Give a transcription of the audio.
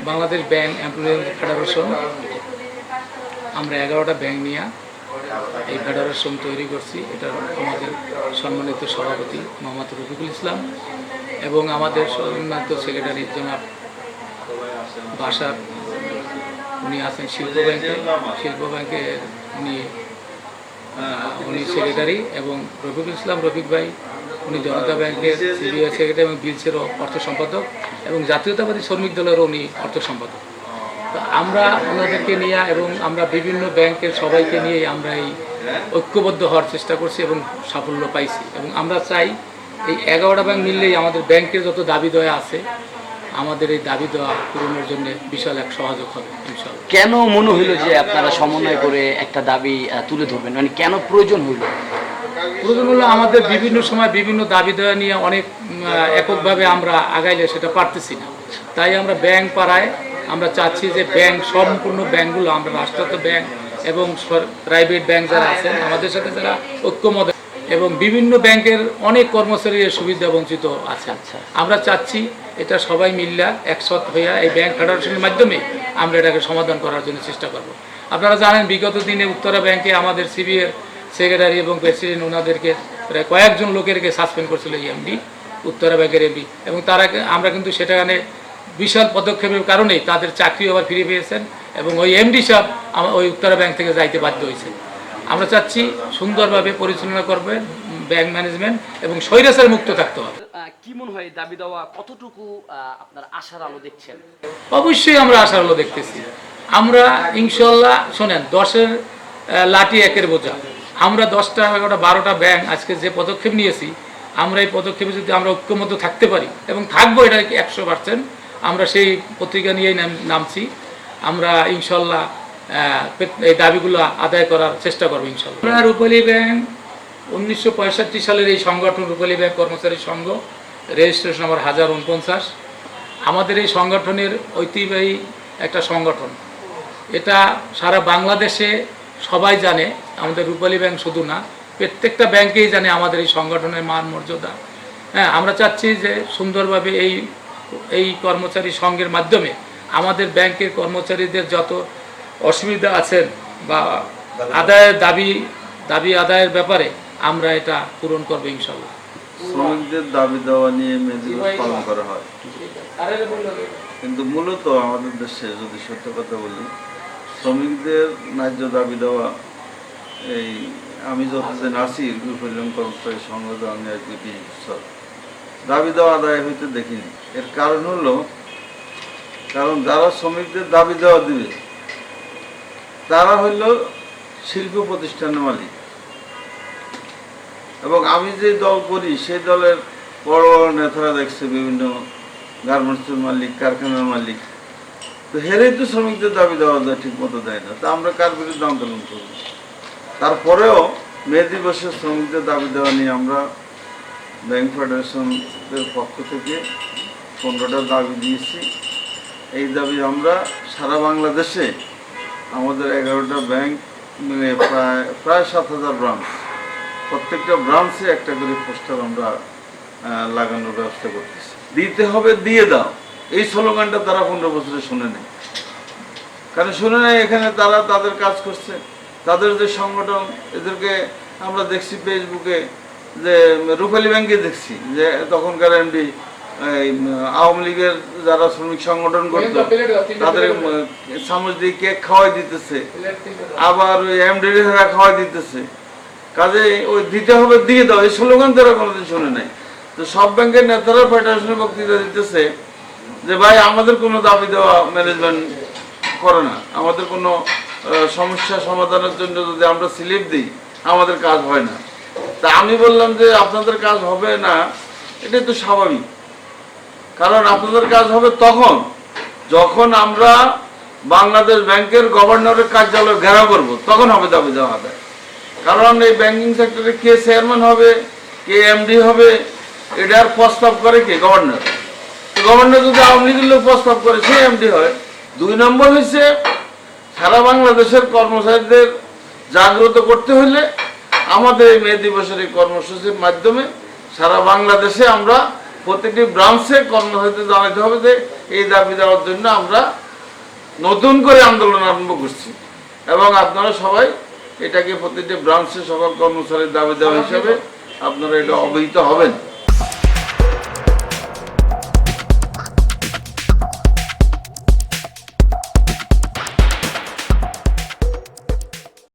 Bangladesh bank employees federation আমরা 11টা bank নিয়ে এই ফেডারেশন তৈরি করছি। এটা আমাদের সম্মানিত সভাপতি মোহাম্মদ রফিকুল ইসলাম এবং আমাদের সম্মানিত সেক্রেটারি জনাব বাসার, উনি আছেন শিল্প ব্যাংকে উনি সেক্রেটারি, এবং রফিকুল ইসলাম রফিক ভাই উনি জনতা ব্যাংকের সিবিআই সেক্রেটারি এবং বিলসেরও অর্থ সম্পাদক এবং জাতীয়তাবাদী শ্রমিক দলেরও উনি অর্থ সম্পাদক। তো আমরা ওনাদেরকে নিয়ে এবং আমরা বিভিন্ন ব্যাংকের সবাইকে নিয়ে আমরা এই ঐক্যবদ্ধ হওয়ার চেষ্টা করছি এবং সাফল্য পাইছি। এবং আমরা চাই এই 11টা ব্যাংক মিললেই আমাদের ব্যাংকের যত দাবি দেওয়া আছে আমাদের এই দাবি দেওয়া পূরণের জন্য বিশাল এক সহযোগ হবে ইনশাআল্লাহ। কেন মনে হইল যে আপনারা সমন্বয় করে একটা দাবি তুলে ধরবেন, মানে কেন প্রয়োজন হইল? প্রয়োজন হলো আমাদের বিভিন্ন সময় বিভিন্ন দাবি দেওয়া নিয়ে অনেক এককভাবে আমরা আগাইলে সেটা পারতেছি না, তাই আমরা ব্যাংক পাড়ায় আমরা চাচ্ছি যে ব্যাংক সম্পূর্ণ ব্যাংকগুলো আমরা রাষ্ট্রায়ত্ত ব্যাংক এবং প্রাইভেট ব্যাংক যারা আছেন আমাদের সাথে যারা ঐক্যমত এবং বিভিন্ন ব্যাংকের অনেক কর্মচারী সুবিধা বঞ্চিত আছে, আমরা চাচ্ছি এটা সবাই মিল্লা একসাথ হইয়া এই ব্যাংক ফেডারেশনের মাধ্যমে আমরা এটাকে সমাধান করার জন্য চেষ্টা করব। আপনারা জানেন বিগত দিনে উত্তরা ব্যাংকে আমাদের সিবিএর সেক্রেটারি এবং প্রেসিডেন্ট ওনাদেরকে প্রায় কয়েকজন লোকেরকে সাসপেন্ড করছিল এমডি, উত্তরা ব্যাংকের এমডি, এবং তারা আমরা কিন্তু সেটাখানে বিশাল পদক্ষেপের কারণেই তাদের চাকরি আবার ফিরে পেয়েছেন এবং ওই এমডি সাহেব ওই উত্তরা ব্যাংক থেকে যাইতে বাধ্য হয়েছে। আমরা চাচ্ছি সুন্দরভাবে পরিচালনা করবে ব্যাংক ম্যানেজমেন্ট এবং স্বৈরাচার মুক্ত থাকতে হবে। কি মনে হয় দাবি দেওয়া কতটুকু আপনার আশার আলো দেখছেন? অবশ্যই আমরা আশার আলো দেখতেছি। আমরা ইনশাল্লাহ শোনেন 10-এর লাঠি 1-এর বোঝা, আমরা 10টা 11টা 12টা ব্যাংক আজকে যে পদক্ষেপ নিয়েছি আমরা এই পদক্ষেপে যদি আমরা ঐক্যমত থাকতে পারি এবং থাকবো এটা 100%, আমরা সেই পত্রিকা নিয়েই নামছি। আমরা ইনশাল্লাহ এই দাবিগুলো আদায় করার চেষ্টা করবো ইনশাল্লাহ। রূপালী ব্যাংক 1965 সালের এই সংগঠন রূপালী ব্যাংক কর্মচারী সংঘ, রেজিস্ট্রেশন নাম্বার 1049। আমাদের এই সংগঠনের ঐতিহ্যবাহী একটা সংগঠন, এটা সারা বাংলাদেশে সবাই জানে। আমাদের রূপালী ব্যাংক শুধু না, প্রত্যেকটা ব্যাংকেই জানে আমাদের এই সংগঠনের মান মর্যাদা। হ্যাঁ, আমরা চাচ্ছি যে সুন্দরভাবে এই কর্মচারী সংঘের মাধ্যমে আমাদের ব্যাংকের কর্মচারীদের যত অসুবিধা আছেন বা আদায়ের দাবি আদায়ের ব্যাপারে আমরা এটা পূরণ করবো ইনশাল্লাহ। শ্রমিকদের দাবি দেওয়া নিয়ে মেদিনীপুর পালন করা হয়, কিন্তু মূলত আমাদের দেশে যদি সত্য কথা বলি শ্রমিকদের ন্যায্য দাবি দেওয়া এই আমি যতদিন আছি রূপালী কর্মচারী সংঘ দাবি দেওয়া আদায় হইতে দেখিনি। এর কারণ হলো যারা শ্রমিকদের দাবি দেওয়া দিবে তারা হইল শিল্প প্রতিষ্ঠানের মালিক, এবং আমি যে দল করি সেই দলের বড় বড় নেতারা দেখছে বিভিন্ন গার্মেন্টসের মালিক, কারখানার মালিক, তো হেরেই তো শ্রমিকদের দাবি দেওয়া ঠিক মতো দেয় না। তা আমরা কার বিরুদ্ধে আন্দোলন করব? তারপরেও মে দিবসে শ্রমিকদের দাবি দেওয়া নিয়ে আমরা ব্যাংক ফেডারেশনের পক্ষ থেকে 15টা দাবি দিয়েছি। এই দাবি আমরা সারা বাংলাদেশে আমাদের 11টা ব্যাংক মিলে প্রায় 7,000 ব্রাঞ্চ, প্রত্যেকটা ব্রাঞ্চে একটা করে পোস্টার আমরা লাগানোর ব্যবস্থা করতেছি। দিতে হবে দিয়ে দাও, এই স্লোগানটা তারা 15 বছরে শুনে নেই। কারণ শুনে নেই, এখানে তারা তাদের কাজ করছে, তাদের যে সংগঠন, এদেরকে আমরা দেখছি ফেসবুকে যে রূপালী ব্যাংকে দেখছি যে তখনকার এমডি আওয়ামী লীগের যারা শ্রমিক সংগঠন করত তাদের চামচ দিয়ে কেক খাওয়াই দিতেছে, আবার ওই এমডিরা খাওয়াই দিতেছে। কাজে ওই দিতে হবে দিয়ে দাও এই স্লোগান তারা কোনোদিন শুনে নাই। তো সব ব্যাংকের নেতারা ফেডারেশনের বক্তৃতা দিতেছে যে ভাই আমাদের কোনো দাবি দেওয়া ম্যানেজমেন্ট করে না, আমাদের কোনো সমস্যা সমাধানের জন্য যদি আমরা স্লিপ দিই আমাদের কাজ হয় না। তা আমি বললাম যে আপনাদের কাজ হবে না এটাই তো স্বাভাবিক, কারণ আপনাদের কাজ হবে তখন যখন আমরা বাংলাদেশ ব্যাংকের গভর্নরের কার্যালয় ঘেরাও করব, তখন হবে দাবি দেওয়া আদায়। কারণ এই ব্যাংকিং সেক্টরে কে চেয়ারম্যান হবে, কে এমডি হবে, এটার প্রস্তাব করে কে? গভর্নর। গভর্নর যদি আওয়ামী লীগের লোক প্রস্তাব করে সে এমডি হয়। 2 নম্বর হচ্ছে সারা বাংলাদেশের কর্মচারীদের জাগ্রত করতে হলে আমাদের এই মে দিবসের এই কর্মসূচির মাধ্যমে সারা বাংলাদেশে আমরা প্রতিটি ব্রাঞ্চে কর্মসূচিতে জানাতে হবে যে এই দাবি দেওয়ার জন্য আমরা নতুন করে আন্দোলন আরম্ভ করছি, এবং আপনারা সবাই এটাকে প্রতিটি ব্রাঞ্চে সকল কর্মচারীর দাবি দেওয়া হিসেবে আপনারা এটা অবহিত হবেন।